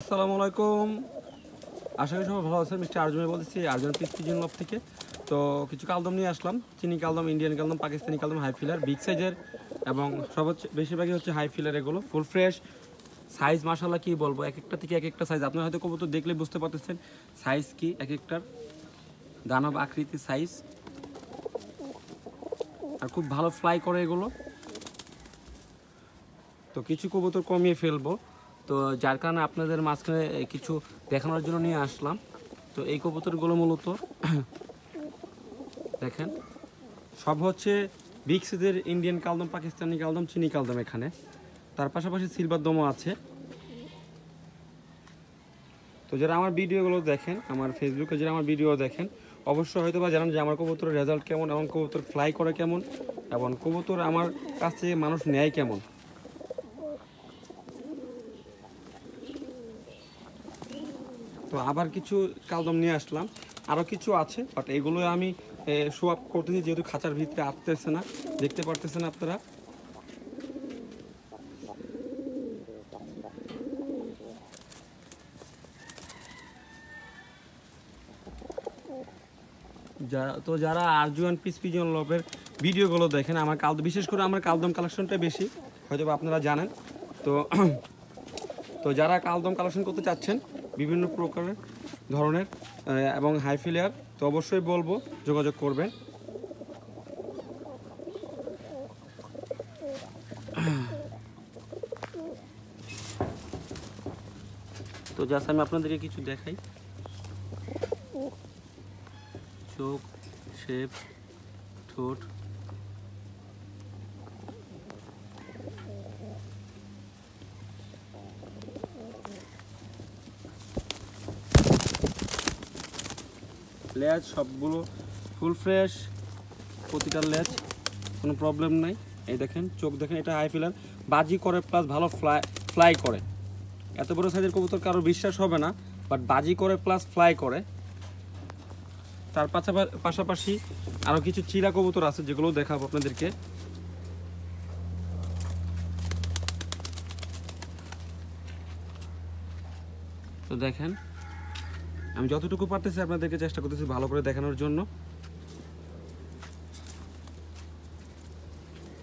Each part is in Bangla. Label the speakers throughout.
Speaker 1: আসসালামু আলাইকুম। আশা করি সবাই ভালো আছেন। মিস্টার আরজুন বলতেছি, আরজুন পিস পিজন লব থেকে। তো কিছু কালদম নিয়ে আসলাম, চিনি কালদম, ইন্ডিয়ান কালদম, পাকিস্তানি কালদম, হাই ফিলার, বিগ সাইজের এবং সবচেয়ে বেশিরভাগই হচ্ছে হাই ফিলার। এগুলো ফুল ফ্রেশ সাইজ, মাশাআল্লাহ কী বলবো, এক একটা থেকে এক একটা সাইজ। আপনারা হয়তো কবুতর দেখলে বুঝতে পারতেছেন সাইজ কি, এক একটার দানব আকৃতির সাইজ, আর খুব ভালো ফ্লাই করে এগুলো। তো কিছু কবুতর কমিয়ে ফেলবো, তো যার কারণে আপনাদের মাঝখানে কিছু দেখানোর জন্য নিয়ে আসলাম। তো এই কবুতরগুলো মূলত দেখেন, সব হচ্ছে বিগ সাইজের ইন্ডিয়ান কালদম, পাকিস্তানি কালদম, চিনি কালদম এখানে। তার পাশাপাশি সিলভার দমও আছে। তো যারা আমার ভিডিওগুলো দেখেন, আমার ফেসবুকে যারা আমার ভিডিও দেখেন, অবশ্যই হয়তো বা জানেন যে আমার কবুতরের রেজাল্ট কেমন, এবং কবুতর ফ্লাই করে কেমন, এবং কবুতর আমার কাছ থেকে মানুষ নেয় কেমন। তো আবার কিছু কালদম নিয়ে আসলাম, আরও কিছু আছে, বাট এগুলো আমি শো আপ করতেছি, যেহেতু খাঁচার ভিতরে আসতেছে না, দেখতে পারতেছেন আপনারা। যারা আরজুয়ান পিস পিজন লবের ভিডিওগুলো দেখেন, আমার বিশেষ করে আমার কালদম কালেকশনটা বেশি, হয়তো আপনারা জানেন। তো তো যারা কালদম কালেকশন করতে চাচ্ছেন বিভিন্ন প্রকারের ধরনের এবং হাই ফিলার, তো অবশ্যই বলবো যোগাযোগ করবেন। তো জাস্ট আমি আপনাদেরকে কিছু দেখাই। চোখ, শেপ, ঠোঁট, লেজ সবগুলো ফুল ফ্রেশ, প্রতিটা লেজ কোনো প্রবলেম নাই। এই দেখেন চোখ দেখেন, এটা হাই ফিলার, বাজি করে প্লাস ভালো ফ্লাই করে। এত বড় সাইজের কবুতর কারো বিশ্বাস হবে না, বাট বাজি করে প্লাস ফ্লাই করে। তার পাশাপাশি আরও কিছু চিরা কবুতর আছে, যেগুলো দেখাবো আপনাদেরকে। তো দেখেন, আমি যতটুকু পারতেছি আপনাদেরকে চেষ্টা করতেছি ভালো করে দেখানোর জন্য।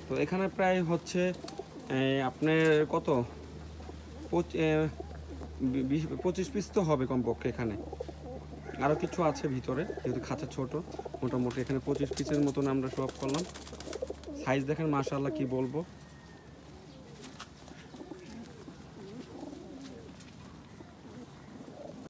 Speaker 1: তো এখানে প্রায় হচ্ছে আপনার কত 25 পিস তো হবে কমপক্ষে। এখানে আরও কিছু আছে ভিতরে, যেহেতু খাঁচা ছোট, মোটামুটি এখানে 25 পিসের মতন আমরা সব করলাম। সাইজ দেখেন মাশাআল্লাহ কি বলবো।